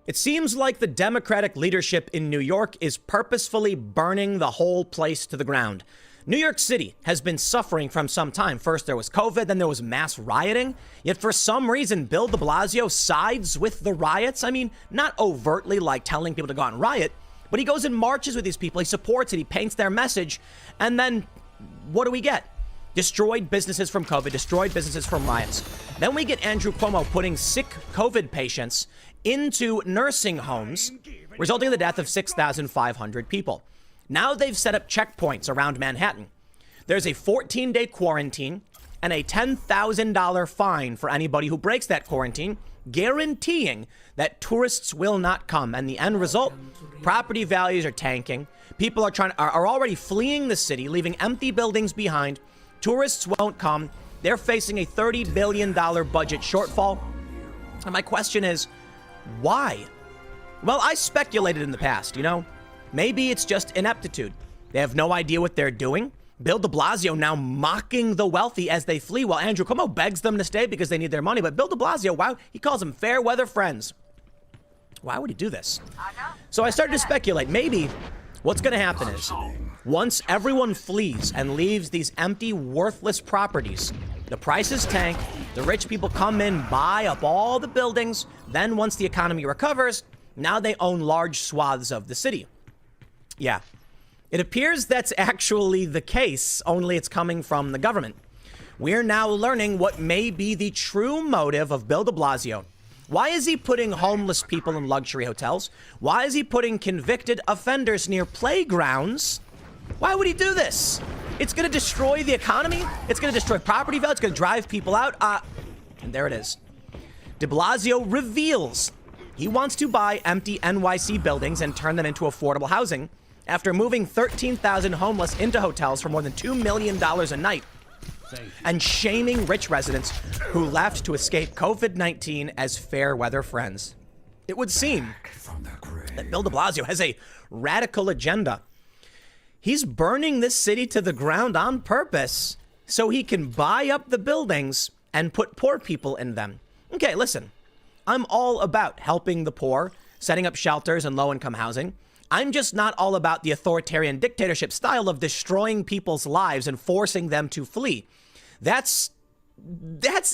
It seems like the Democratic leadership in New York is purposefully burning the whole place to the ground. New York City has been suffering from some time. First there was COVID, then there was mass rioting. Yet for some reason, Bill de Blasio sides with the riots. I mean, not overtly like telling people to go out and riot, but he goes and marches with these people. He supports it. He paints their message. And then what do we get? Destroyed businesses from COVID, destroyed businesses from riots. Then we get Andrew Cuomo putting sick COVID patients into nursing homes, resulting in the death of 6,500 people. Now they've set up checkpoints around Manhattan. There's a 14-day quarantine and a $10,000 fine for anybody who breaks that quarantine, guaranteeing that tourists will not come. And the end result, property values are tanking. People are already fleeing the city, leaving empty buildings behind. Tourists won't come. They're facing a $30 billion budget shortfall. And my question is, why? Well, I speculated in the past, Maybe it's just ineptitude. They have no idea what they're doing. Bill de Blasio now mocking the wealthy as they flee, while Andrew Cuomo begs them to stay because they need their money. But Bill de Blasio, wow, he calls them fair weather friends. Why would he do this? So I started to speculate. Maybe what's going to happen is once everyone flees and leaves these empty, worthless properties, the prices tank, the rich people come in, buy up all the buildings. Then once the economy recovers, now they own large swaths of the city. Yeah, it appears that's actually the case, only it's coming from the government. We're now learning what may be the true motive of Bill de Blasio. Why is he putting homeless people in luxury hotels? Why is he putting convicted offenders near playgrounds? Why would he do this? It's going to destroy the economy. It's going to destroy property value. It's going to drive people out. And there it is. De Blasio reveals he wants to buy empty NYC buildings and turn them into affordable housing after moving 13,000 homeless into hotels for more than $2 million a night and shaming rich residents who left to escape COVID-19 as fair weather friends. It would seem that Bill de Blasio has a radical agenda. He's burning this city to the ground on purpose so he can buy up the buildings and put poor people in them. Okay, listen, I'm all about helping the poor, setting up shelters and low-income housing. I'm just not all about the authoritarian dictatorship style of destroying people's lives and forcing them to flee. That's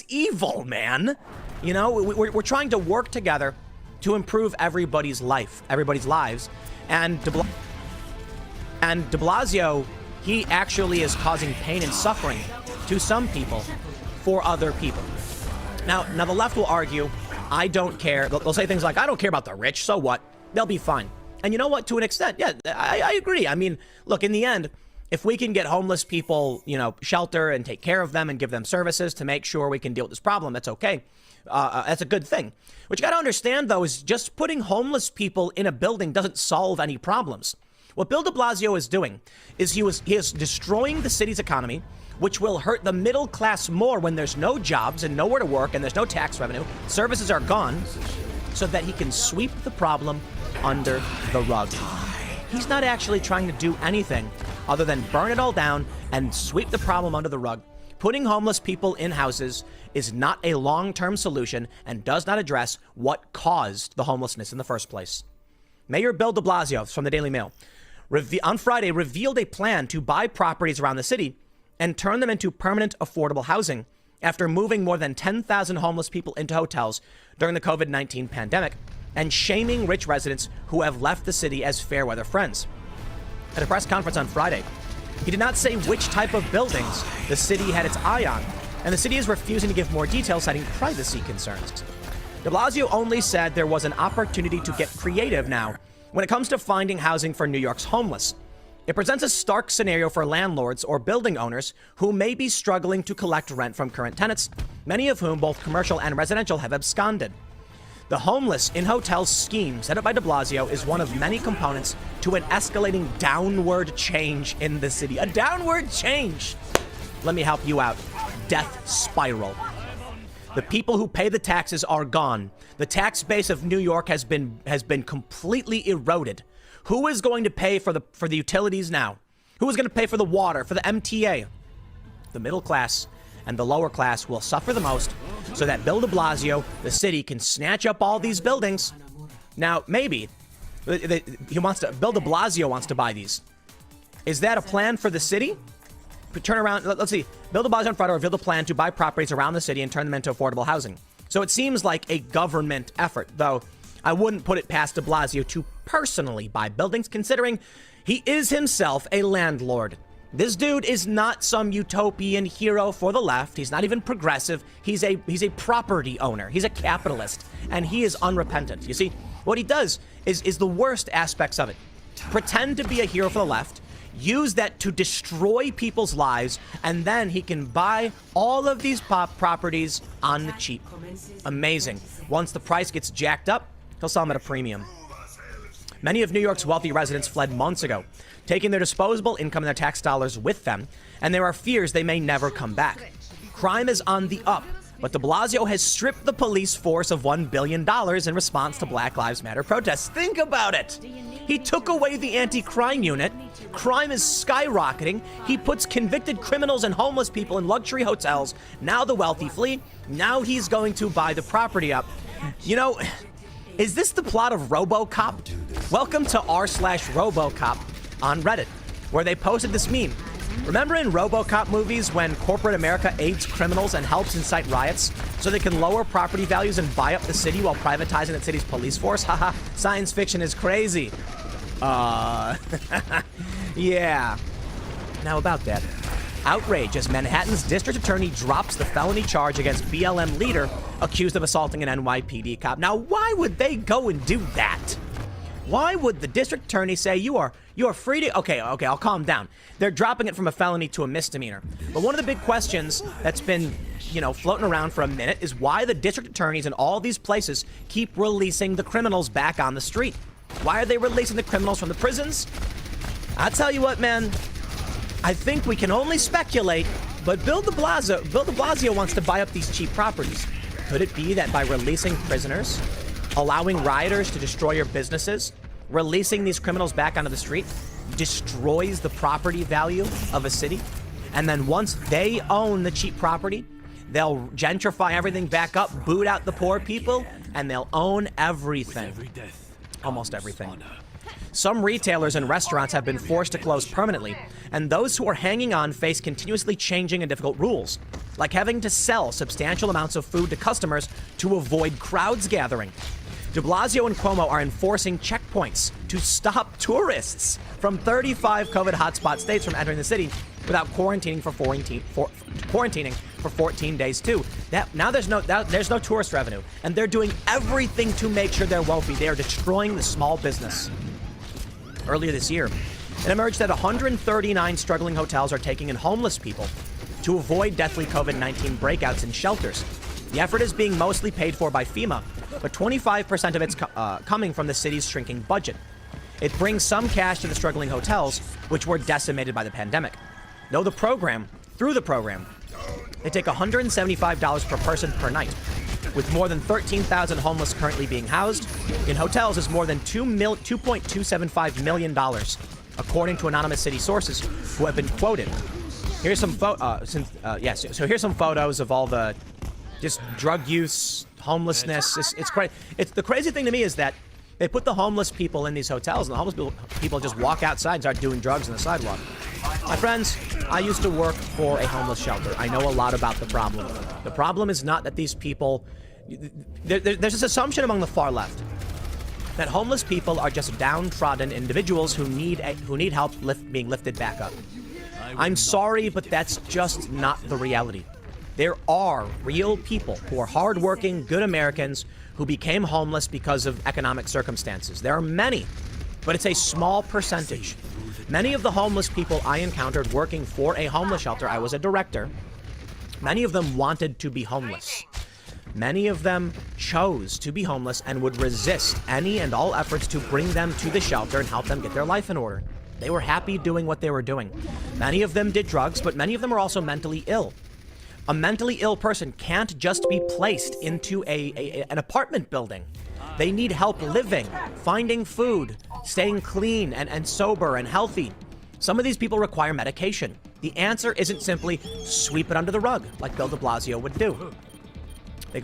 evil, man. We're trying to work together to improve everybody's lives. And de Blasio, he actually is causing pain and suffering to some people for other people. Now the left will argue, I don't care. They'll say things like, I don't care about the rich, so what? They'll be fine. And you know what? To an extent, yeah, I agree. I mean, look, in the end, if we can get homeless people, shelter and take care of them and give them services to make sure we can deal with this problem, that's okay. That's a good thing. What you got to understand, though, is just putting homeless people in a building doesn't solve any problems. What Bill de Blasio is doing is he is destroying the city's economy, which will hurt the middle class more when there's no jobs and nowhere to work and there's no tax revenue. Services are gone, so that he can sweep the problem under the rug. He's not actually trying to do anything other than burn it all down and sweep the problem under the rug. Putting homeless people in houses is not a long-term solution and does not address what caused the homelessness in the first place. Mayor Bill de Blasio from the Daily Mail on Friday revealed a plan to buy properties around the city and turn them into permanent affordable housing after moving more than 10,000 homeless people into hotels during the COVID-19 pandemic and shaming rich residents who have left the city as fair weather friends. At a press conference on Friday, he did not say which type of buildings the city had its eye on, and the city is refusing to give more details, citing privacy concerns. De Blasio only said there was an opportunity to get creative now when it comes to finding housing for New York's homeless. It presents a stark scenario for landlords or building owners who may be struggling to collect rent from current tenants, many of whom, both commercial and residential, have absconded. The homeless in hotels scheme set up by de Blasio is one of many components to an escalating downward change in the city. A downward change! Let me help you out. Death spiral. The people who pay the taxes are gone. The tax base of New York has been completely eroded. Who is going to pay for the utilities now? Who is going to pay for the water, for the MTA? The middle class and the lower class will suffer the most, so that Bill de Blasio, the city, can snatch up all these buildings Now, maybe Bill de Blasio wants to buy these. Is that a plan for the city? Turn around, let's see. Bill de Blasio on Friday revealed a plan to buy properties around the city and turn them into affordable housing. So it seems like a government effort, though I wouldn't put it past de Blasio to personally buy buildings, considering he is himself a landlord. This dude is not some utopian hero for the left. He's not even progressive. He's a property owner. He's a capitalist, and he is unrepentant. You see, what he does is the worst aspects of it. Pretend to be a hero for the left, use that to destroy people's lives, and then he can buy all of these properties on the cheap. Amazing. Once the price gets jacked up, he'll sell them at a premium. Many of New York's wealthy residents fled months ago, taking their disposable income and their tax dollars with them, and there are fears they may never come back. Crime is on the up, but de Blasio has stripped the police force of $1 billion in response to Black Lives Matter protests. Think about it! He took away the anti-crime unit. Crime is skyrocketing. He puts convicted criminals and homeless people in luxury hotels. Now the wealthy flee. Now he's going to buy the property up. You know, is this the plot of RoboCop? Welcome to r/RoboCop on Reddit, where they posted this meme. Remember in RoboCop movies when corporate America aids criminals and helps incite riots so they can lower property values and buy up the city while privatizing that city's police force? Haha, science fiction is crazy. Yeah. Now about that. Outrage as Manhattan's district attorney drops the felony charge against BLM leader accused of assaulting an NYPD cop. Now, why would they go and do that? Why would the district attorney say you are free to... Okay, I'll calm down. They're dropping it from a felony to a misdemeanor. But one of the big questions that's been, floating around for a minute is why the district attorneys in all these places keep releasing the criminals back on the street. Why are they releasing the criminals from the prisons? I'll tell you what, man. I think we can only speculate, but Bill de Blasio wants to buy up these cheap properties. Could it be that by releasing prisoners, allowing rioters to destroy your businesses, releasing these criminals back onto the street, destroys the property value of a city? And then once they own the cheap property, they'll gentrify everything back up, boot out the poor people, and they'll own everything. Almost everything. Some retailers and restaurants have been forced to close permanently, and those who are hanging on face continuously changing and difficult rules, like having to sell substantial amounts of food to customers to avoid crowds gathering. De Blasio and Cuomo are enforcing checkpoints to stop tourists from 35 COVID hotspot states from entering the city without quarantining for 14 days too. Now there's no tourist revenue, and they're doing everything to make sure there won't be. They are destroying the small business. Earlier this year, it emerged that 139 struggling hotels are taking in homeless people to avoid deathly COVID-19 breakouts in shelters. The effort is being mostly paid for by FEMA, but 25% of it's coming from the city's shrinking budget. It brings some cash to the struggling hotels, which were decimated by the pandemic. Through the program, they take $175 per person per night. With more than 13,000 homeless currently being housed, in hotels is more than $2.275 million, according to anonymous city sources who have been quoted. Here's some So here's some photos of all the just drug use, homelessness. It's crazy. The crazy thing to me is that they put the homeless people in these hotels, and the homeless people just walk outside and start doing drugs on the sidewalk. My friends, I used to work for a homeless shelter. I know a lot about the problem. The problem is not that these people... There's this assumption among the far left that homeless people are just downtrodden individuals who need help being lifted back up. I'm sorry, but that's just not the reality. There are real people who are hardworking, good Americans who became homeless because of economic circumstances. There are many, but it's a small percentage. Many of the homeless people I encountered working for a homeless shelter, I was a director, many of them wanted to be homeless. Many of them chose to be homeless and would resist any and all efforts to bring them to the shelter and help them get their life in order. They were happy doing what they were doing. Many of them did drugs, but many of them were also mentally ill. A mentally ill person can't just be placed into an apartment building. They need help living, finding food, staying clean and sober and healthy. Some of these people require medication. The answer isn't simply sweep it under the rug, like Bill de Blasio would do.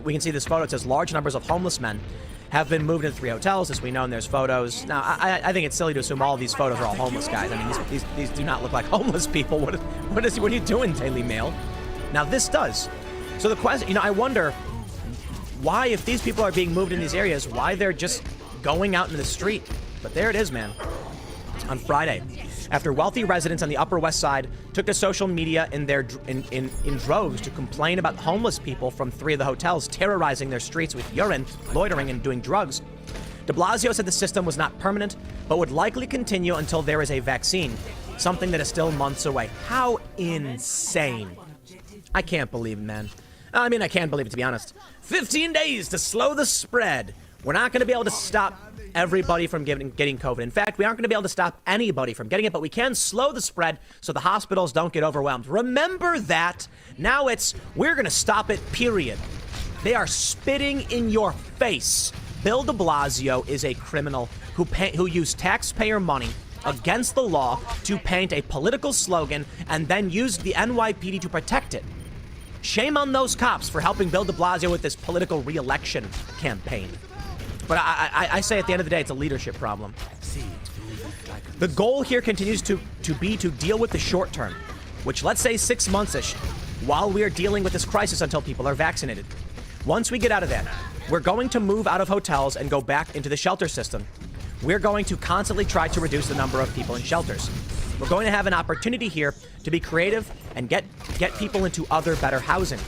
We can see this photo. It says large numbers of homeless men have been moved into 3 hotels, as we know, and there's photos. Now, I think it's silly to assume all of these photos are all homeless guys. I mean, these do not look like homeless people. What are you doing, Daily Mail? Now, this does. So the question, I wonder why, if these people are being moved in these areas, why they're just going out into the street. But there it is, man. On Friday, after wealthy residents on the Upper West Side took to social media in droves to complain about homeless people from 3 of the hotels terrorizing their streets with urine, loitering, and doing drugs, de Blasio said the system was not permanent, but would likely continue until there is a vaccine, something that is still months away. How insane. I can't believe it, man. I mean, I can't believe it, to be honest. 15 days to slow the spread. We're not going to be able to stop everybody from getting COVID. In fact, we aren't going to be able to stop anybody from getting it, but we can slow the spread so the hospitals don't get overwhelmed. Remember that. Now we're going to stop it, period. They are spitting in your face. Bill de Blasio is a criminal who used taxpayer money against the law to paint a political slogan and then used the NYPD to protect it. Shame on those cops for helping Bill de Blasio with this political re-election campaign. But I say at the end of the day, it's a leadership problem. The goal here continues to be to deal with the short term, which let's say 6 months-ish, while we are dealing with this crisis until people are vaccinated. Once we get out of that, we're going to move out of hotels and go back into the shelter system. We're going to constantly try to reduce the number of people in shelters. We're going to have an opportunity here to be creative and get people into other better housing.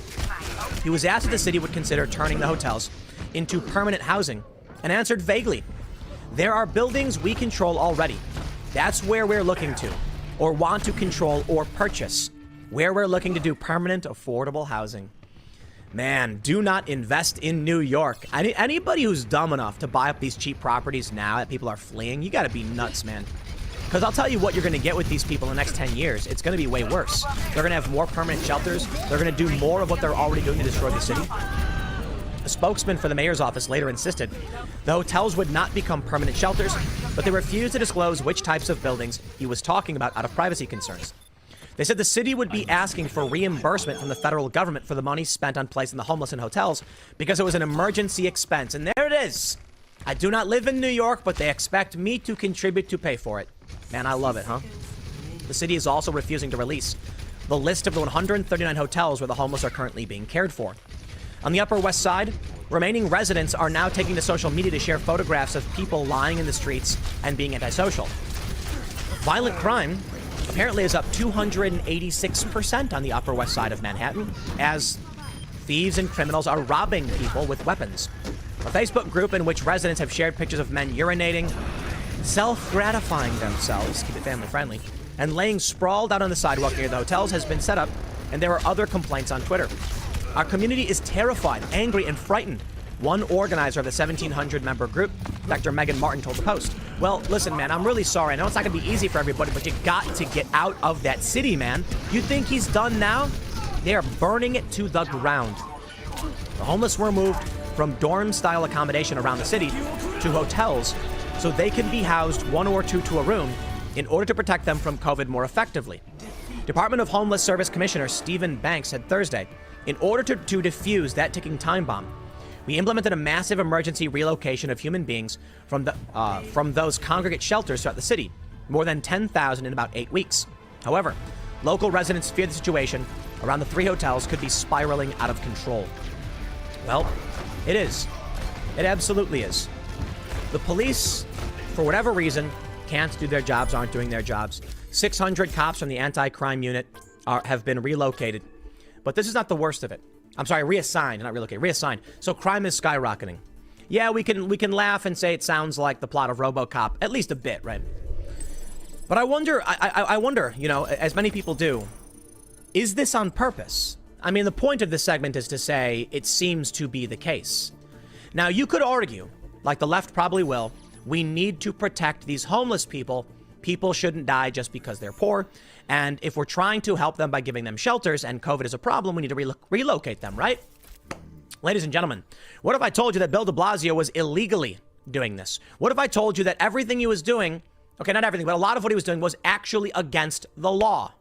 He was asked if the city would consider turning the hotels into permanent housing and answered vaguely. There are buildings we control already. That's where we're looking to, or want to control or purchase, where we're looking to do permanent, affordable housing. Man, do not invest in New York. Anybody who's dumb enough to buy up these cheap properties now that people are fleeing, you gotta be nuts, man. Because I'll tell you what you're going to get with these people in the next 10 years. It's going to be way worse. They're going to have more permanent shelters. They're going to do more of what they're already doing to destroy the city. A spokesman for the mayor's office later insisted the hotels would not become permanent shelters, but they refused to disclose which types of buildings he was talking about out of privacy concerns. They said the city would be asking for reimbursement from the federal government for the money spent on placing the homeless in hotels because it was an emergency expense. And there it is. I do not live in New York, but they expect me to contribute to pay for it. Man, I love it, huh? The city is also refusing to release the list of the 139 hotels where the homeless are currently being cared for. On the Upper West Side, remaining residents are now taking to social media to share photographs of people lying in the streets and being antisocial. Violent crime apparently is up 286% on the Upper West Side of Manhattan as thieves and criminals are robbing people with weapons. A Facebook group in which residents have shared pictures of men urinating, self-gratifying themselves, keep it family-friendly, and laying sprawled out on the sidewalk near the hotels has been set up, and there are other complaints on Twitter. Our community is terrified, angry, and frightened, one organizer of the 1,700-member group, Dr. Megan Martin, told the Post. Well, listen, man, I'm really sorry. I know it's not going to be easy for everybody, but you got to get out of that city, man. You think he's done now? They are burning it to the ground. The homeless were moved from dorm-style accommodation around the city to hotels so they can be housed 1 or 2 to a room in order to protect them from COVID more effectively. Department of Homeless Service Commissioner Stephen Banks said Thursday, in order to defuse that ticking time bomb, we implemented a massive emergency relocation of human beings from those congregate shelters throughout the city, more than 10,000 in about 8 weeks. However, local residents fear the situation around the 3 hotels could be spiraling out of control. Well, it is. It absolutely is. The police, for whatever reason, can't do their jobs, aren't doing their jobs. 600 cops from the anti-crime unit have been relocated. But this is not the worst of it. I'm sorry, reassigned, not relocated, reassigned. So crime is skyrocketing. Yeah, we can laugh and say it sounds like the plot of RoboCop, at least a bit, right? But I wonder, as many people do, is this on purpose? I mean, the point of this segment is to say it seems to be the case. Now, you could argue, like the left probably will, we need to protect these homeless people. People shouldn't die just because they're poor. And if we're trying to help them by giving them shelters and COVID is a problem, we need to relocate them, right? Ladies and gentlemen, what if I told you that Bill de Blasio was illegally doing this? What if I told you that everything he was doing, okay, not everything, but a lot of what he was doing was actually against the law?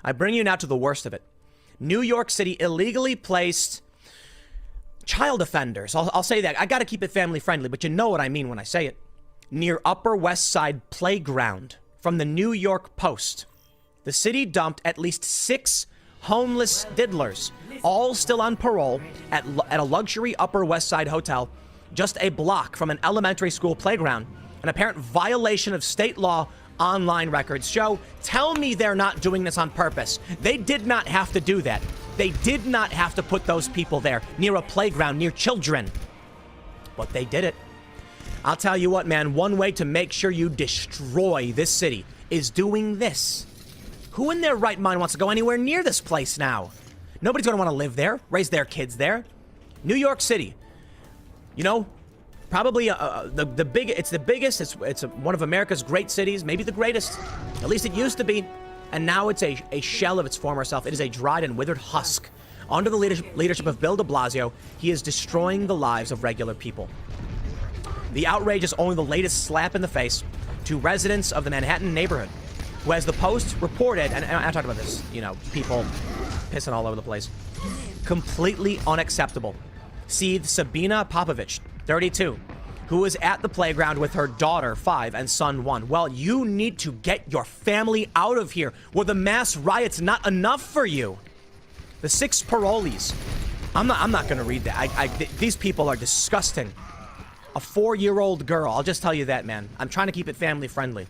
I bring you now to the worst of it. New York City illegally placed child offenders. I'll say that. I got to keep it family friendly, but you know what I mean when I say it. Near Upper West Side Playground from the New York Post. The city dumped at least 6 homeless diddlers, all still on parole, at a luxury Upper West Side hotel just a block from an elementary school playground. An apparent violation of state law, online records show. Tell me they're not doing this on purpose. They did not have to do that. They did not have to put those people there near a playground, near children. But they did it. I'll tell you what, man, one way to make sure you destroy this city is doing this. Who in their right mind wants to go anywhere near this place now? Nobody's going to want to live there, raise their kids there. New York City, you know, probably it's the biggest. It's one of America's great cities, maybe the greatest. At least it used to be. And now it's a shell of its former self. It is a dried and withered husk. Under the leadership of Bill de Blasio, he is destroying the lives of regular people. The outrage is only the latest slap in the face to residents of the Manhattan neighborhood, who, as the Post reported, and I talked about this, you know, people pissing all over the place, completely unacceptable. See Sabina Popovich, 32, who was at the playground with her daughter, 5, and son, 1. Well, you need to get your family out of here. Were the mass riots not enough for you? The 6 parolees. I'm not going to read that. These people are disgusting. A 4-year-old girl. I'll just tell you that, man. I'm trying to keep it family friendly.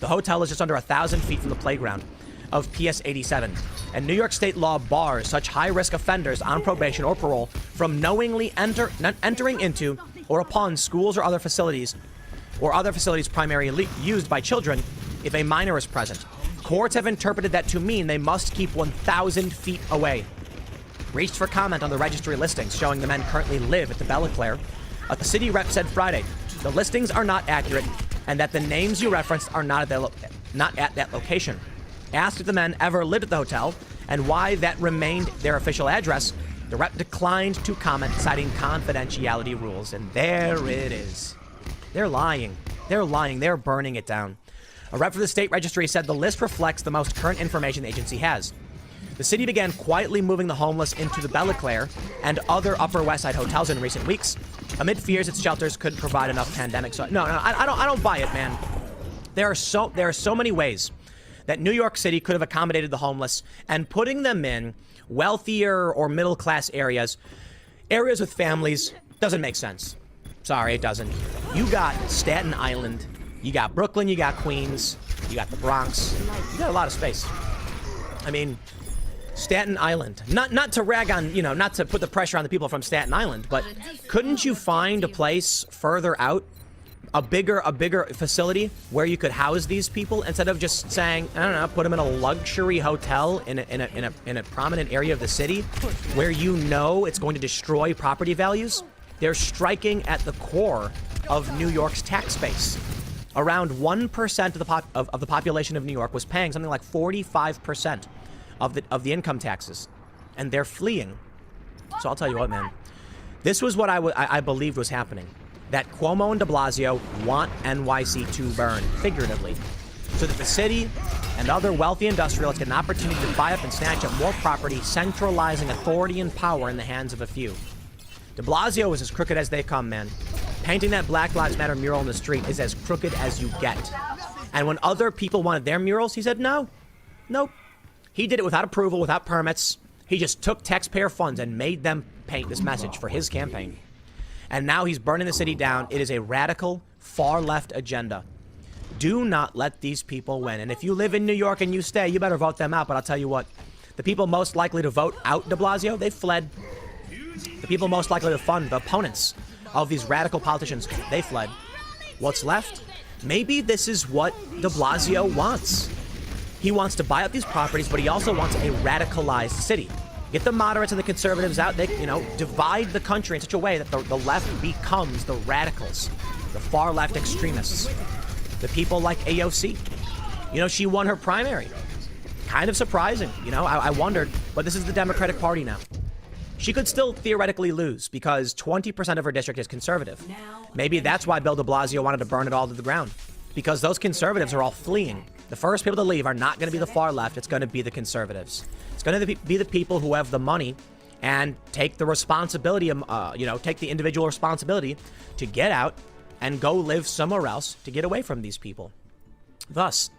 The hotel is just under 1,000 feet from the playground of PS 87, and New York state law bars such high-risk offenders on probation or parole from knowingly entering into or upon schools or other facilities primarily used by children if a minor is present. Courts have interpreted that to mean they must keep 1,000 feet away. Reached for comment on the registry listings showing the men currently live at the Belleclaire. The city rep said Friday, the listings are not accurate and that the names you referenced are not at that location. Asked if the men ever lived at the hotel and why that remained their official address, the rep declined to comment, citing confidentiality rules. And there it is. They're lying. They're lying. They're burning it down. A rep for the state registry said the list reflects the most current information the agency has. The city began quietly moving the homeless into the Belleclaire and other Upper West Side hotels in recent weeks, amid fears its shelters couldn't provide enough pandemic. So I don't buy it, man. There are so many ways that New York City could have accommodated the homeless, and putting them in wealthier or middle class areas with families, doesn't make sense. Sorry, it doesn't. You got Staten Island, you got Brooklyn, you got Queens, you got the Bronx. You got a lot of space. I mean, Staten Island. Not to rag on, not to put the pressure on the people from Staten Island, but couldn't you find a place further out, a bigger facility where you could house these people instead of just saying, I don't know, put them in a luxury hotel in a prominent area of the city where it's going to destroy property values? They're striking at the core of New York's tax base. Around 1% of the population of New York was paying something like 45% of the income taxes, and they're fleeing. So I'll tell you what, man. This was what I believed was happening. That Cuomo and de Blasio want NYC to burn, figuratively, so that the city and other wealthy industrialists get an opportunity to buy up and snatch up more property, centralizing authority and power in the hands of a few. De Blasio is as crooked as they come, man. Painting that Black Lives Matter mural in the street is as crooked as you get. And when other people wanted their murals, he said no. Nope. He did it without approval, without permits. He just took taxpayer funds and made them paint this message for his campaign. And now he's burning the city down. It is a radical, far-left agenda. Do not let these people win. And if you live in New York and you stay, you better vote them out. But I'll tell you what, the people most likely to vote out de Blasio, they fled. The people most likely to fund the opponents of these radical politicians, they fled. What's left? Maybe this is what de Blasio wants. He wants to buy up these properties, but he also wants a radicalized city. Get the moderates and the conservatives out. They, divide the country in such a way that the left becomes the radicals, the far left extremists, the people like AOC. She won her primary. Kind of surprising. I wondered, but this is the Democratic Party now. She could still theoretically lose because 20% of her district is conservative. Maybe that's why Bill de Blasio wanted to burn it all to the ground, because those conservatives are all fleeing. The first people to leave are not going to be the far left. It's going to be the conservatives. It's going to be the people who have the money and take the responsibility, take the individual responsibility to get out and go live somewhere else to get away from these people. Thus,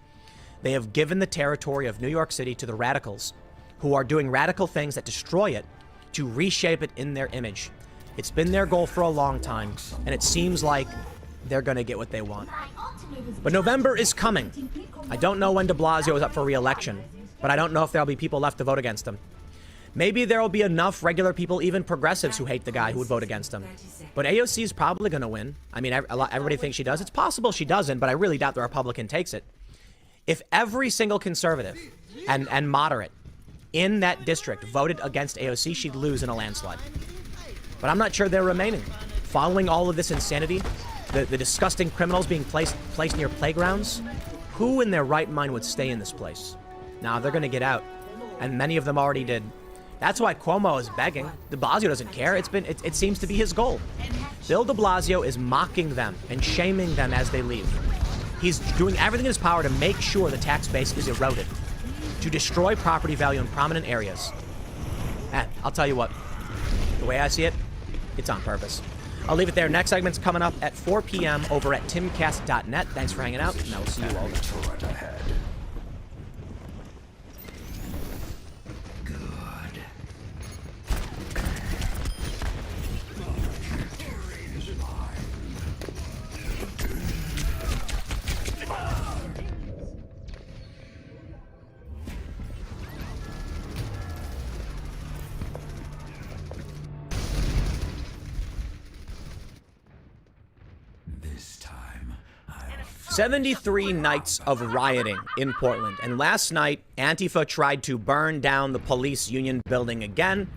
they have given the territory of New York City to the radicals, who are doing radical things that destroy it to reshape it in their image. It's been their goal for a long time, and it seems like they're going to get what they want. But November is coming. I don't know when de Blasio is up for re-election, but I don't know if there'll be people left to vote against him. Maybe there'll be enough regular people, even progressives, who hate the guy, who would vote against him. But AOC is probably going to win. I mean, everybody thinks she does. It's possible she doesn't, but I really doubt the Republican takes it. If every single conservative and moderate in that district voted against AOC, she'd lose in a landslide. But I'm not sure they're remaining. Following all of this insanity, the disgusting criminals being placed near playgrounds, who in their right mind would stay in this place? Now, they're going to get out, and many of them already did. That's why Cuomo is begging. De Blasio doesn't care. It seems to be his goal. Bill de Blasio is mocking them and shaming them as they leave. He's doing everything in his power to make sure the tax base is eroded, to destroy property value in prominent areas. And I'll tell you what, the way I see it, it's on purpose. I'll leave it there. Next segment's coming up at 4 p.m. over at timcast.net. Thanks for hanging out, and I will see you all then. This time, 73 nights of rioting in Portland, and last night, Antifa tried to burn down the police union building again,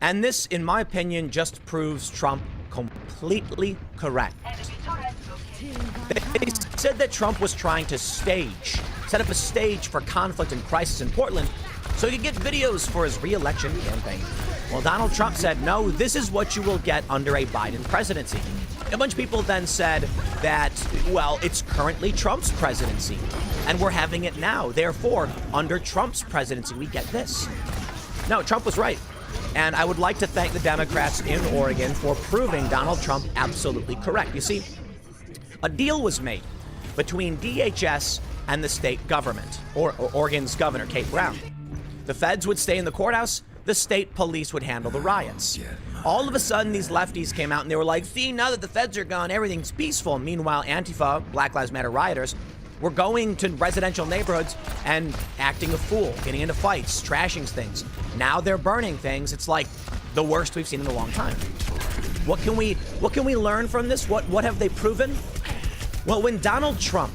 and this, in my opinion, just proves Trump completely correct. They said that Trump was trying to set up a stage for conflict and crisis in Portland so he could get videos for his re-election campaign. Well, Donald Trump said, no, this is what you will get under a Biden presidency. A bunch of people then said that, well, it's currently Trump's presidency, and we're having it now. Therefore, under Trump's presidency, we get this. No, Trump was right. And I would like to thank the Democrats in Oregon for proving Donald Trump absolutely correct. You see, a deal was made between DHS and the state government, or Oregon's governor, Kate Brown. The feds would stay in the courthouse. The state police would handle the riots. All of a sudden, these lefties came out and they were like, see, now that the feds are gone, everything's peaceful. Meanwhile, Antifa, Black Lives Matter rioters, were going to residential neighborhoods and acting a fool, getting into fights, trashing things. Now they're burning things. It's like the worst we've seen in a long time. What can we learn from this? What have they proven? Well, when Donald Trump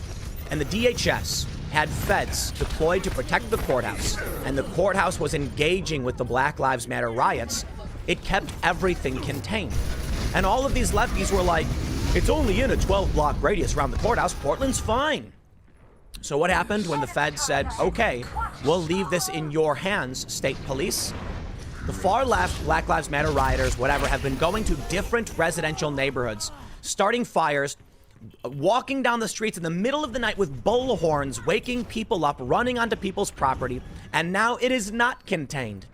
and the DHS had feds deployed to protect the courthouse, and the courthouse was engaging with the Black Lives Matter riots, it kept everything contained. And all of these lefties were like, it's only in a 12-block radius around the courthouse. Portland's fine. So what happened when the feds said, okay, we'll leave this in your hands, state police? The far left, Black Lives Matter rioters, whatever, have been going to different residential neighborhoods, starting fires, walking down the streets in the middle of the night with bullhorns, waking people up, running onto people's property, and now it is not contained.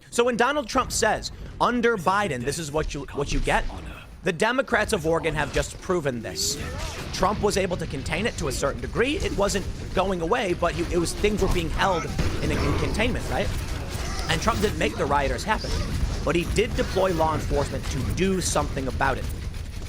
So when Donald Trump says, under Biden, this is what you get, the Democrats of Oregon have just proven this. Trump was able to contain it to a certain degree. It wasn't going away, but things were being held in containment, right? And Trump didn't make the rioters happen, but he did deploy law enforcement to do something about it.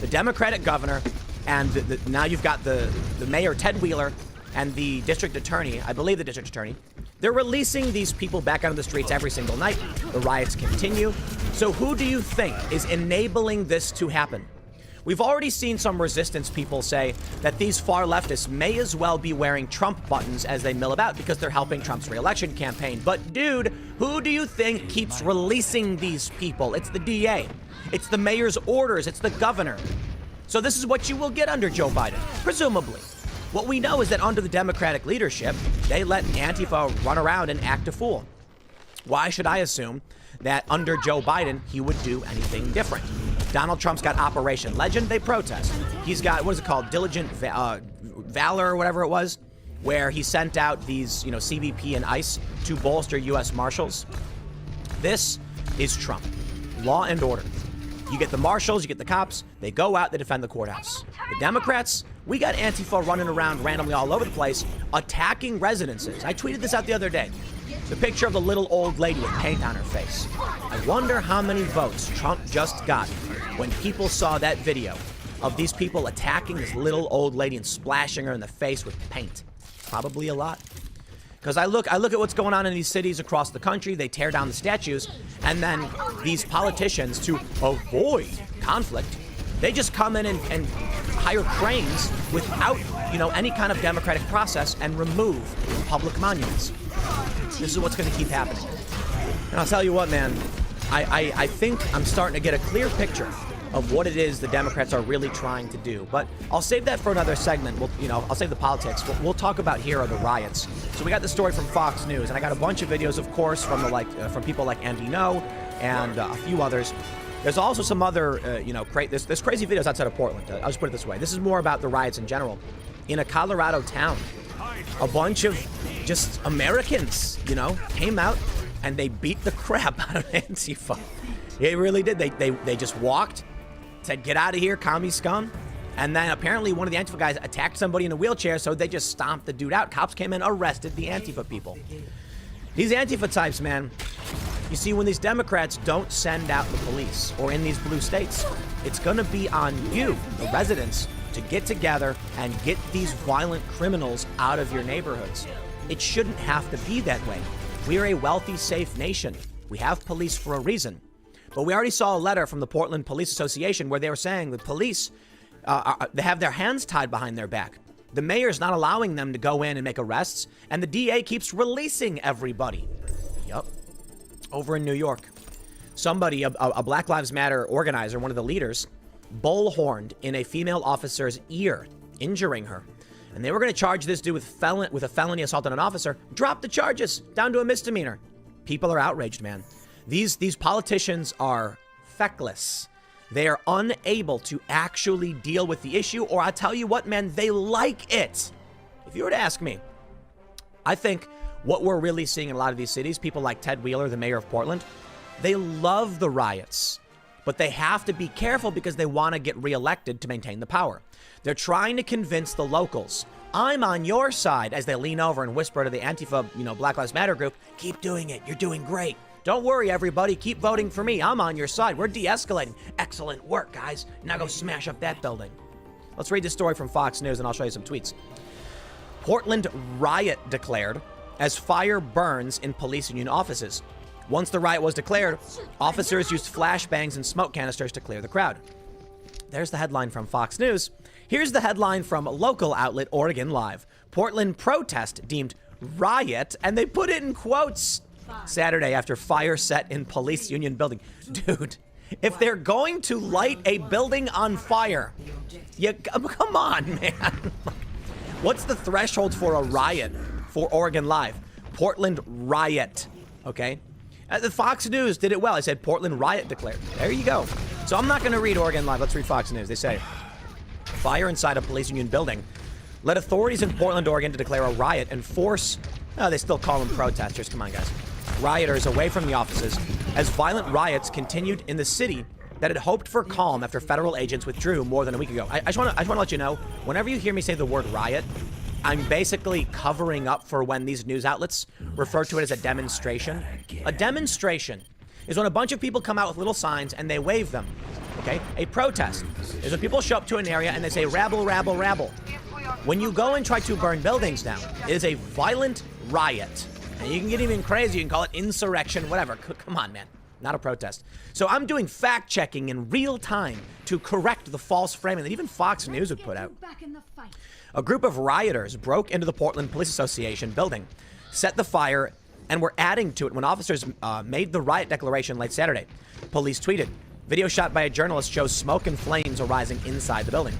The Democratic governor, and now you've got the mayor, Ted Wheeler, and the district attorney, I believe the district attorney, they're releasing these people back onto the streets every single night. The riots continue. So who do you think is enabling this to happen? We've already seen some resistance people say that these far leftists may as well be wearing Trump buttons as they mill about because they're helping Trump's re-election campaign. But dude, who do you think keeps releasing these people? It's the DA. It's the mayor's orders. It's the governor. So this is what you will get under Joe Biden, presumably. What we know is that under the Democratic leadership, they let Antifa run around and act a fool. Why should I assume that under Joe Biden, he would do anything different? Donald Trump's got Operation Legend. They protest. He's got, what is it called? Diligent Valor or whatever it was, where he sent out these, CBP and ICE to bolster U.S. Marshals. This is Trump. law and order. You get the marshals, you get the cops, they go out, they defend the courthouse. The Democrats, we got Antifa running around randomly all over the place, attacking residences. I tweeted this out the other day. The picture of the little old lady with paint on her face. I wonder how many votes Trump just got when people saw that video of these people attacking this little old lady and splashing her in the face with paint. Probably a lot. Because I look at what's going on in these cities across the country. They tear down the statues, and then these politicians, to avoid conflict, they just come in and hire cranes without, any kind of democratic process and remove public monuments. This is what's going to keep happening. And I'll tell you what, man, I think I'm starting to get a clear picture of what it is the Democrats are really trying to do. But I'll save that for another segment. I'll save the politics. We'll talk about here are the riots. So we got the story from Fox News, and I got a bunch of videos, of course, from from people like Andy No and a few others. There's also some other, there's crazy videos outside of Portland. I'll just put it this way. This is more about the riots in general. In a Colorado town, a bunch of just Americans, came out and they beat the crap out of Antifa. They really did. They just walked, said, "Get out of here, commie scum." And then apparently one of the Antifa guys attacked somebody in a wheelchair, so they just stomped the dude out. Cops came in, arrested the Antifa people. These Antifa types, man, you see, when these Democrats don't send out the police, or in these blue states, it's going to be on you, the residents, to get together and get these violent criminals out of your neighborhoods. It shouldn't have to be that way. We are a wealthy, safe nation. We have police for a reason. But we already saw a letter from the Portland Police Association where they were saying the police, they have their hands tied behind their back. The mayor's not allowing them to go in and make arrests, and the DA keeps releasing everybody. Yup. Over in New York, somebody, a Black Lives Matter organizer, one of the leaders, bullhorned in a female officer's ear, injuring her. And they were going to charge this dude with a felony assault on an officer. Drop the charges down to a misdemeanor. People are outraged, man. These politicians are feckless. They are unable to actually deal with the issue, or I tell you what, man, they like it. If you were to ask me, I think what we're really seeing in a lot of these cities, people like Ted Wheeler, the mayor of Portland, they love the riots, but they have to be careful because they want to get reelected to maintain the power. They're trying to convince the locals, I'm on your side, as they lean over and whisper to the Antifa, Black Lives Matter group, keep doing it, you're doing great. Don't worry, everybody, keep voting for me, I'm on your side, we're de-escalating. Excellent work, guys. Now go smash up that building. Let's read this story from Fox News and I'll show you some tweets. Portland riot declared as fire burns in police union offices. Once the riot was declared, officers used flashbangs and smoke canisters to clear the crowd. There's the headline from Fox News. Here's the headline from local outlet Oregon Live. Portland protest deemed riot, and they put it in quotes. Saturday after fire set in police union building. Dude, if they're going to light a building on fire, come on, man. What's the threshold for a riot for Oregon Live? Portland riot, okay? The Fox News did it well. I said Portland riot declared. There you go. So I'm not going to read Oregon Live. Let's read Fox News. They say, fire inside a police union building led authorities in Portland, Oregon to declare a riot and force, they still call them protesters. Come on, guys. Rioters away from the offices as violent riots continued in the city that had hoped for calm after federal agents withdrew more than a week ago. I just want to let you know, whenever you hear me say the word riot, I'm basically covering up for when these news outlets refer to it as a demonstration. A demonstration is when a bunch of people come out with little signs and they wave them, okay? A protest is when people show up to an area and they say, rabble, rabble, rabble. When you go and try to burn buildings down, it is a violent riot. And you can get even crazy, you can call it insurrection, whatever. Come on, man. Not a protest. So I'm doing fact-checking in real time to correct the false framing that even Fox News would put out. A group of rioters broke into the Portland Police Association building, set the fire, and were adding to it when officers made the riot declaration late Saturday. Police tweeted, video shot by a journalist shows smoke and flames arising inside the building.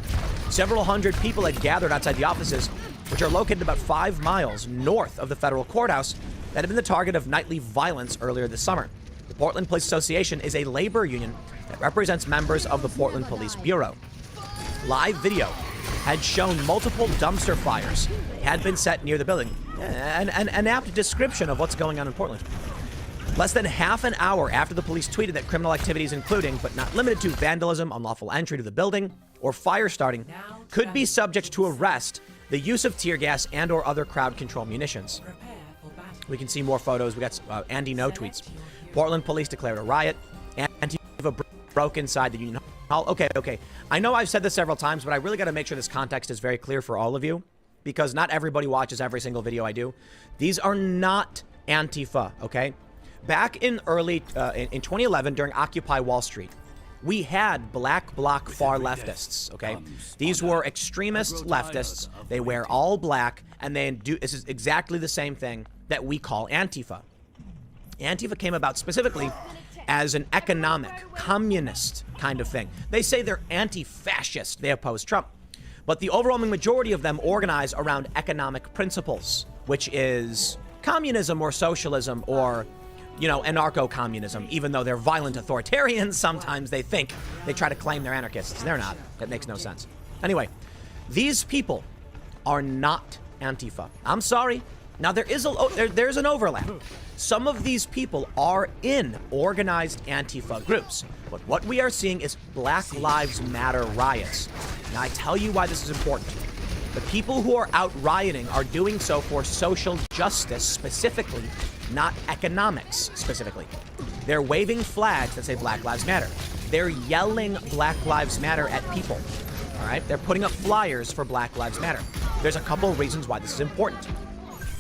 Several hundred people had gathered outside the offices, which are located about 5 miles north of the federal courthouse that had been the target of nightly violence earlier this summer. The Portland Police Association is a labor union that represents members of the Portland Police Bureau. Live video had shown multiple dumpster fires had been set near the building. An apt description of what's going on in Portland. Less than half an hour after the police tweeted that criminal activities including, but not limited to, vandalism, unlawful entry to the building, or fire starting could be subject to arrest, the use of tear gas and or other crowd control munitions. We can see more photos. We got Andy No tweets. Portland police declared a riot. Antifa broke inside the Union Hall. Okay. I know I've said this several times, but I really got to make sure this context is very clear for all of you, because not everybody watches every single video I do. These are not Antifa, okay? Back in in 2011, during Occupy Wall Street, we had black bloc far leftists, okay? These were extremist leftists. They wear all black, and this is exactly the same thing that we call Antifa. Antifa came about specifically as an economic, communist kind of thing. They say they're anti-fascist. They oppose Trump. But the overwhelming majority of them organize around economic principles, which is communism or socialism or, anarcho-communism. Even though they're violent authoritarians, sometimes they try to claim they're anarchists. They're not. That makes no sense. Anyway, these people are not Antifa. I'm sorry. Now, there's an overlap. Some of these people are in organized Antifa groups, but what we are seeing is Black Lives Matter riots. Now, I tell you why this is important. The people who are out rioting are doing so for social justice specifically, not economics specifically. They're waving flags that say Black Lives Matter. They're yelling Black Lives Matter at people, all right? They're putting up flyers for Black Lives Matter. There's a couple of reasons why this is important.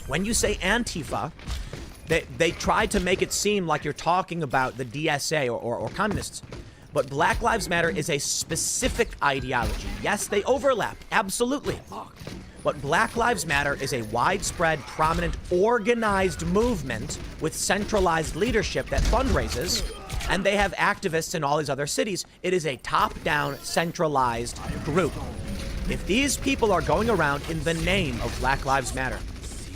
When you say Antifa, they try to make it seem like you're talking about the DSA or communists. But Black Lives Matter is a specific ideology. Yes, they overlap, absolutely. But Black Lives Matter is a widespread, prominent, organized movement with centralized leadership that fundraises, and they have activists in all these other cities. It is a top-down, centralized group. If these people are going around in the name of Black Lives Matter,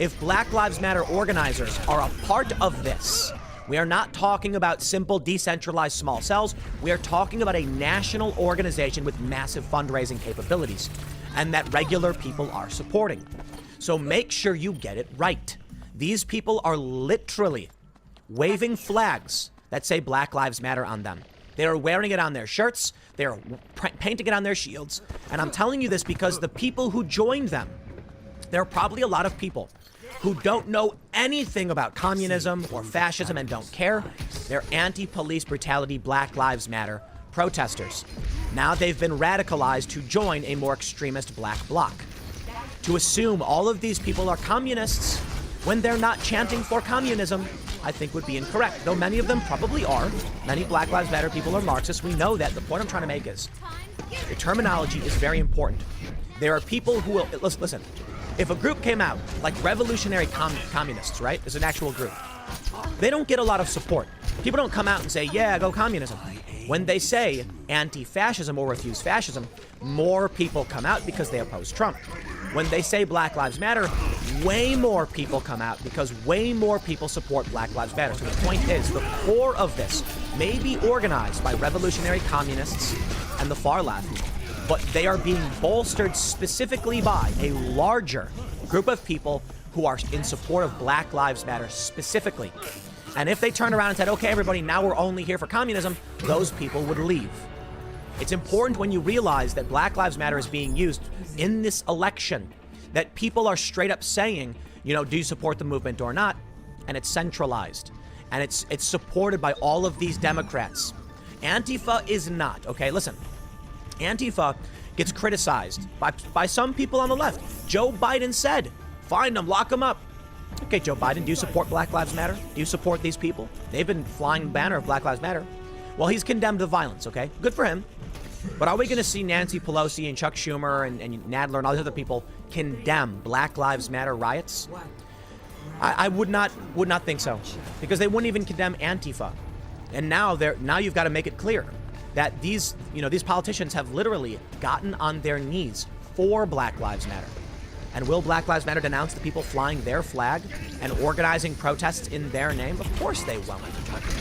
if Black Lives Matter organizers are a part of this, we are not talking about simple decentralized small cells. We are talking about a national organization with massive fundraising capabilities and that regular people are supporting. So make sure you get it right. These people are literally waving flags that say Black Lives Matter on them. They are wearing it on their shirts. They are painting it on their shields. And I'm telling you this because the people who joined them, there are probably a lot of people who don't know anything about communism or fascism and don't care. They're anti-police brutality, Black Lives Matter protesters. Now they've been radicalized to join a more extremist black bloc. To assume all of these people are communists when they're not chanting for communism, I think would be incorrect, though many of them probably are. Many Black Lives Matter people are Marxists. We know that. The point I'm trying to make is the terminology is very important. There are people who will, listen, if a group came out, like Revolutionary Communists, right? Is an actual group. They don't get a lot of support. People don't come out and say, yeah, go communism. When they say anti-fascism or refuse fascism, more people come out because they oppose Trump. When they say Black Lives Matter, way more people come out because way more people support Black Lives Matter. So the point is, the core of this may be organized by revolutionary communists and the far left, but they are being bolstered specifically by a larger group of people who are in support of Black Lives Matter specifically. And if they turned around and said, okay, everybody, now we're only here for communism, those people would leave. It's important when you realize that Black Lives Matter is being used in this election, that people are straight up saying, do you support the movement or not? And it's centralized. And it's supported by all of these Democrats. Antifa is not, okay? Listen. Antifa gets criticized by some people on the left. Joe Biden said, find them, lock them up. Okay, Joe Biden, do you support Black Lives Matter? Do you support these people? They've been flying the banner of Black Lives Matter. Well, he's condemned the violence, okay? Good for him. But are we going to see Nancy Pelosi and Chuck Schumer and Nadler and all these other people condemn Black Lives Matter riots? I would not think so, because they wouldn't even condemn Antifa. And now you've got to make it clear that these politicians have literally gotten on their knees for Black Lives Matter. And will Black Lives Matter denounce the people flying their flag and organizing protests in their name? Of course they won't.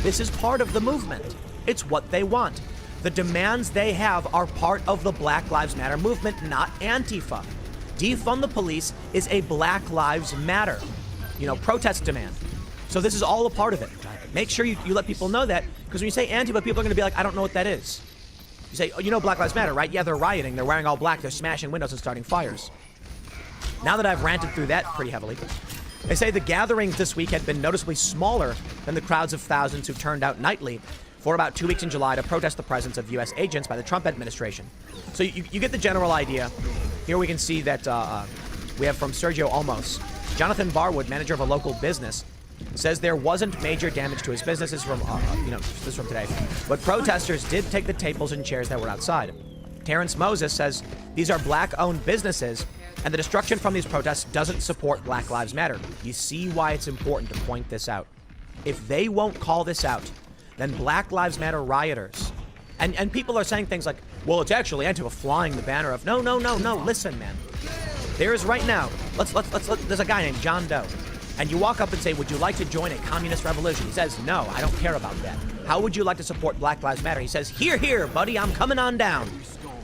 This is part of the movement. It's what they want. The demands they have are part of the Black Lives Matter movement, not Antifa. Defund the police is a Black Lives Matter, protest demand. So this is all a part of it. Make sure you let people know that, because when you say Antifa, people are going to be like, I don't know what that is. You say, oh, you know Black Lives Matter, right? Yeah, they're rioting. They're wearing all black. They're smashing windows and starting fires. Now that I've ranted through that pretty heavily, they say the gatherings this week had been noticeably smaller than the crowds of thousands who turned out nightly for about 2 weeks in July to protest the presence of U.S. agents by the Trump administration. So you get the general idea. Here we can see that we have from Sergio Olmos. Jonathan Barwood, manager of a local business, says there wasn't major damage to his business. This is from, this is from today. But protesters did take the tables and chairs that were outside. Terrence Moses says these are black-owned businesses, and the destruction from these protests doesn't support Black Lives Matter. You see why it's important to point this out. If they won't call this out, then Black Lives Matter rioters, and people are saying things like, well, it's actually Antifa flying the banner of, no, listen, man. There is right now, there's a guy named John Doe, and you walk up and say, would you like to join a communist revolution? He says, no, I don't care about that. How would you like to support Black Lives Matter? He says, here, buddy, I'm coming on down.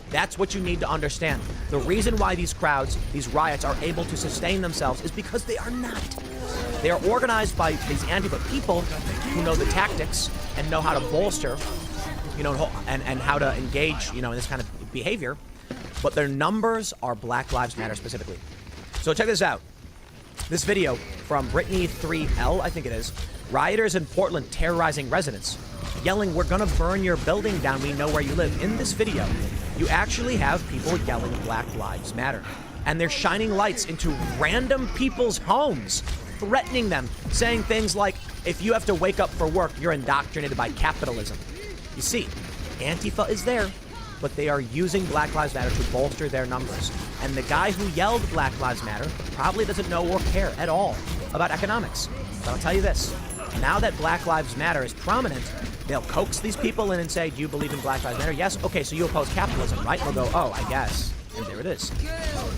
That's what you need to understand. The reason why these crowds, these riots are able to sustain themselves is because they are not. They are organized by these Antifa people who know the tactics and know how to bolster, and how to engage, in this kind of behavior. But their numbers are Black Lives Matter specifically. So check this out. This video from Brittany 3L, I think it is. Rioters in Portland terrorizing residents, yelling, we're gonna burn your building down, we know where you live. In this video, you actually have people yelling Black Lives Matter. And they're shining lights into random people's homes, threatening them, saying things like, if you have to wake up for work, you're indoctrinated by capitalism. You see, Antifa is there, but they are using Black Lives Matter to bolster their numbers. And the guy who yelled Black Lives Matter probably doesn't know or care at all about economics. But I'll tell you this, now that Black Lives Matter is prominent, they'll coax these people in and say, do you believe in Black Lives Matter? Yes? Okay, so you oppose capitalism, right? And they'll go, oh, I guess. And there it is.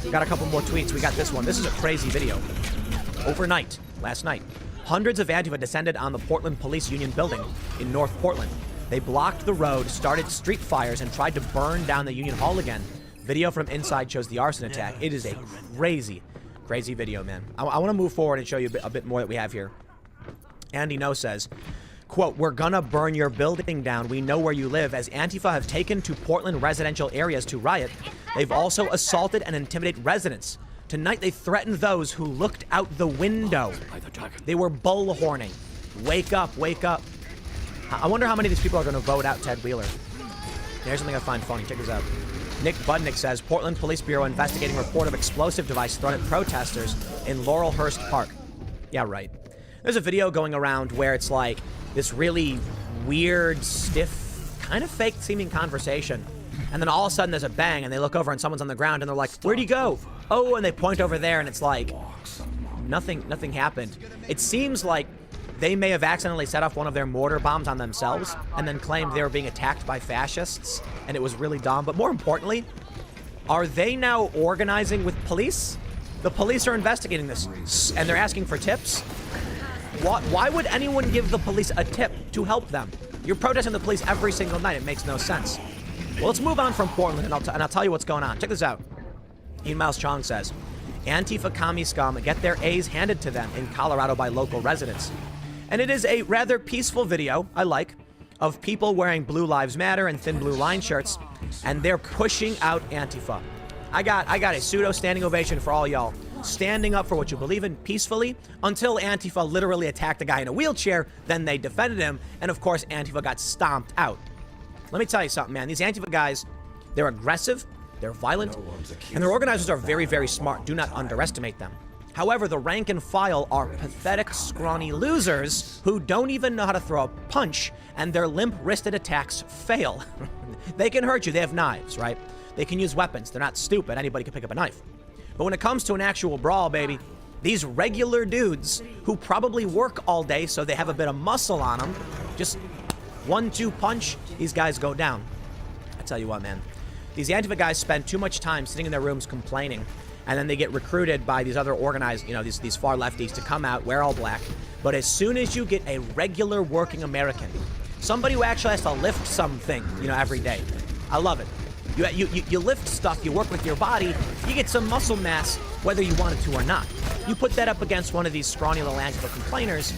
We got a couple more tweets. We got this one. This is a crazy video. Overnight, last night, hundreds of Antifa descended on the Portland Police Union building in North Portland. They blocked the road, started street fires, and tried to burn down the Union Hall again. Video from inside shows the arson attack. It is a crazy, crazy video, man. I want to move forward and show you a bit more that we have here. Andy No says, quote, we're gonna burn your building down. We know where you live. As Antifa have taken to Portland residential areas to riot, they've also assaulted and intimidated residents. Tonight, they threatened those who looked out the window. They were bullhorning. Wake up, wake up. I wonder how many of these people are going to vote out Ted Wheeler. Here's something I find funny. Check this out. Nick Budnick says, Portland Police Bureau investigating report of explosive device thrown at protesters in Laurelhurst Park. Yeah, right. There's a video going around where it's like this really weird, stiff, kind of fake-seeming conversation. And then all of a sudden there's a bang, and they look over and someone's on the ground, and they're like, where'd he go? Oh, and they point over there, and it's like, nothing happened. It seems like they may have accidentally set off one of their mortar bombs on themselves and then claimed they were being attacked by fascists, and it was really dumb. But more importantly, are they now organizing with police? The police are investigating this, and they're asking for tips. Why would anyone give the police a tip to help them? You're protesting the police every single night. It makes no sense. Well, let's move on from Portland, and I'll tell you what's going on. Check this out. Ian Miles Chong says, Antifa commie scum get their A's handed to them in Colorado by local residents. And it is a rather peaceful video, I like, of people wearing Blue Lives Matter and thin blue line shirts, and they're pushing out Antifa. I got a pseudo standing ovation for all y'all, standing up for what you believe in peacefully until Antifa literally attacked a guy in a wheelchair, then they defended him, and of course Antifa got stomped out. Let me tell you something, man. These Antifa guys, they're aggressive, they're violent, and their organizers are very, very smart. Do not underestimate them. However, the rank and file are pathetic, scrawny losers who don't even know how to throw a punch, and their limp-wristed attacks fail. They can hurt you. They have knives, right? They can use weapons. They're not stupid. Anybody can pick up a knife. But when it comes to an actual brawl, baby, these regular dudes who probably work all day so they have a bit of muscle on them, just 1-2 punch, these guys go down. I tell you what, man. These Antifa guys spend too much time sitting in their rooms complaining, and then they get recruited by these other organized, these far lefties to come out, wear all black. But as soon as you get a regular working American, somebody who actually has to lift something, every day, I love it. You lift stuff, you work with your body, you get some muscle mass, whether you wanted to or not. You put that up against one of these scrawny little Antifa complainers,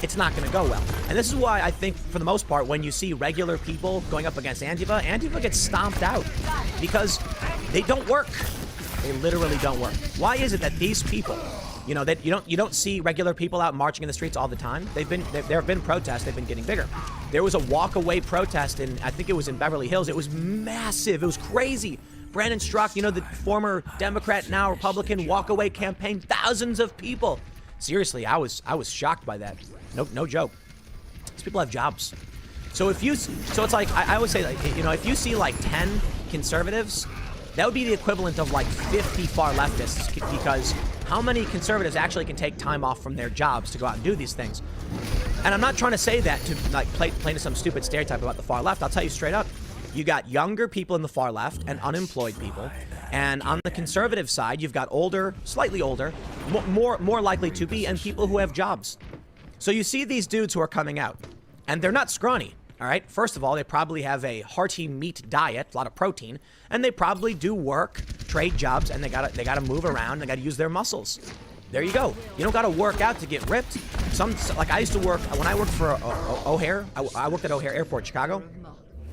it's not going to go well. And this is why I think, for the most part, when you see regular people going up against Antifa, Antifa gets stomped out because they don't work. They literally don't work. Why is it that these people, you know, that you don't see regular people out marching in the streets all the time? There have been protests. They've been getting bigger. There was a walk-away protest in, I think it was in Beverly Hills. It was massive. It was crazy. Brandon Strzok, you know, the former Democrat, now Republican walk-away campaign, thousands of people. Seriously, I was shocked by that. No joke. These people have jobs. So it's like, I always say, like, you know, if you see like 10 conservatives, that would be the equivalent of like 50 far leftists, because how many conservatives actually can take time off from their jobs to go out and do these things? And I'm not trying to say that to like play into some stupid stereotype about the far left. I'll tell you straight up. You got younger people in the far left and unemployed people. And on the conservative side, you've got older, slightly older, more likely to be, and people who have jobs. So you see these dudes who are coming out, and they're not scrawny, all right? First of all, they probably have a hearty meat diet, a lot of protein, and they probably do work, trade jobs, and they gotta move around, they gotta use their muscles. There you go. You don't gotta work out to get ripped. Like I used to work, when I worked for O'Hare, I worked at O'Hare Airport, Chicago.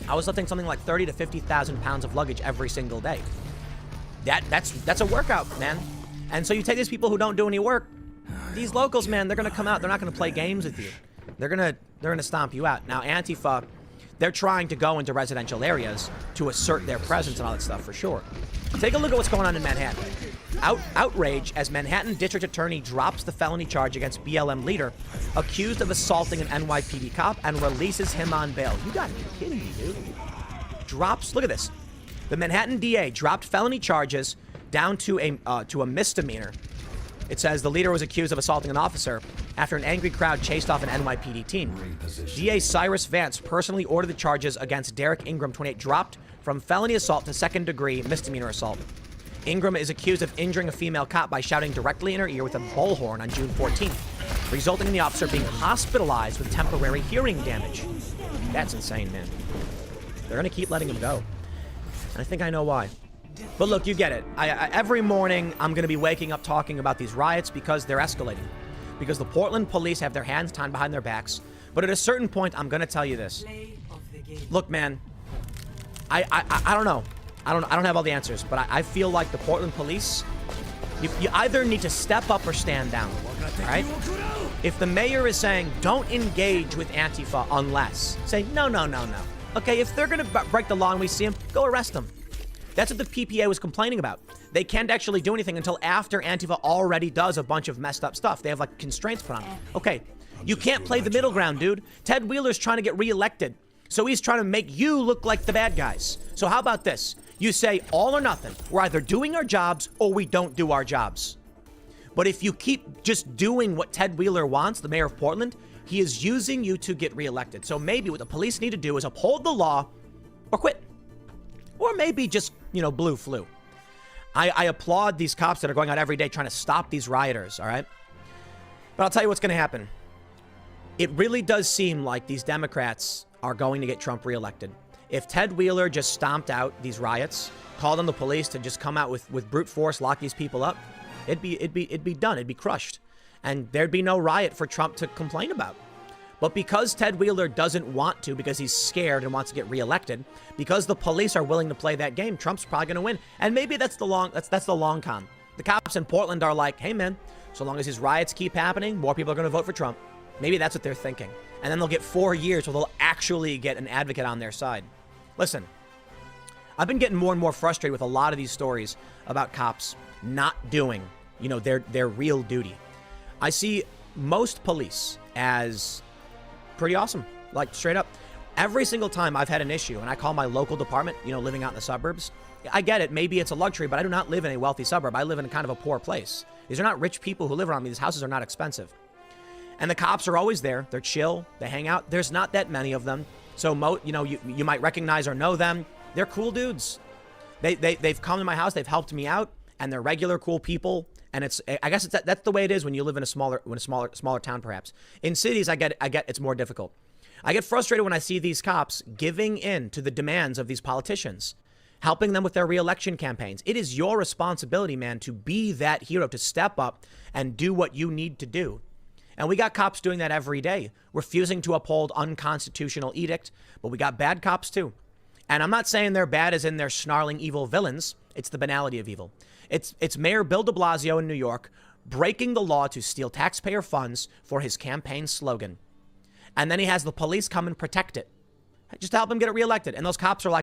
I was lifting something like 30 to 50,000 pounds of luggage every single day. That's a workout, man. And so you take these people who don't do any work, these locals, man, they're gonna come out, they're not gonna play games with you. They're gonna stomp you out. Now, Antifa, they're trying to go into residential areas to assert their presence and all that stuff for sure. Take a look at what's going on in Manhattan. Outrage as Manhattan District Attorney drops the felony charge against BLM leader accused of assaulting an NYPD cop and releases him on bail. You gotta be kidding me, dude. Look at this. The Manhattan DA dropped felony charges down to a misdemeanor. It says the leader was accused of assaulting an officer after an angry crowd chased off an NYPD team. DA Cyrus Vance personally ordered the charges against Derek Ingram, 28, dropped from felony assault to second-degree misdemeanor assault. Ingram is accused of injuring a female cop by shouting directly in her ear with a bullhorn on June 14th, resulting in the officer being hospitalized with temporary hearing damage. That's insane, man. They're going to keep letting him go. And I think I know why. But look, you get it. Every morning, I'm going to be waking up talking about these riots because they're escalating. Because the Portland police have their hands tied behind their backs. But at a certain point, I'm going to tell you this. Look, man, I don't know. I don't have all the answers, but I feel like the Portland police, you either need to step up or stand down, all right? If the mayor is saying, don't engage with Antifa unless, say, no. Okay, if they're going to break the law and we see them, go arrest them. That's what the PPA was complaining about. They can't actually do anything until after Antifa already does a bunch of messed up stuff. They have like constraints put on them. Okay, you can't play the middle ground, dude. Ted Wheeler's trying to get reelected. So he's trying to make you look like the bad guys. So how about this? You say all or nothing. We're either doing our jobs or we don't do our jobs. But if you keep just doing what Ted Wheeler wants, the mayor of Portland, he is using you to get reelected. So maybe what the police need to do is uphold the law or quit. Or maybe just, blue flu. I applaud these cops that are going out every day trying to stop these rioters, all right? But I'll tell you what's going to happen. It really does seem like these Democrats are going to get Trump reelected. If Ted Wheeler just stomped out these riots, called on the police to just come out with brute force, lock these people up, it'd be done. It'd be crushed. And there'd be no riot for Trump to complain about. But because Ted Wheeler doesn't want to, because he's scared and wants to get reelected, because the police are willing to play that game, Trump's probably going to win. And maybe that's the long con. The cops in Portland are like, hey man, so long as his riots keep happening, more people are going to vote for Trump. Maybe that's what they're thinking. And then they'll get 4 years where they'll actually get an advocate on their side. Listen, I've been getting more and more frustrated with a lot of these stories about cops not doing, their real duty. I see most police as pretty awesome, like straight up. Every single time I've had an issue and I call my local department, living out in the suburbs, I get it. Maybe it's a luxury, but I do not live in a wealthy suburb. I live in kind of a poor place. These are not rich people who live around me. These houses are not expensive. And the cops are always there. They're chill. They hang out. There's not that many of them. So, you might recognize or know them. They're cool dudes. They've come to my house. They've helped me out, and they're regular cool people. And I guess that's the way it is when you live in a smaller town, perhaps. In cities, I get it's more difficult. I get frustrated when I see these cops giving in to the demands of these politicians, helping them with their reelection campaigns. It is your responsibility, man, to be that hero, to step up and do what you need to do. And we got cops doing that every day, refusing to uphold unconstitutional edict. But we got bad cops too. And I'm not saying they're bad as in they're snarling evil villains. It's the banality of evil. It's Mayor Bill de Blasio in New York breaking the law to steal taxpayer funds for his campaign slogan. And then he has the police come and protect it, just to help him get it reelected. And those cops are like,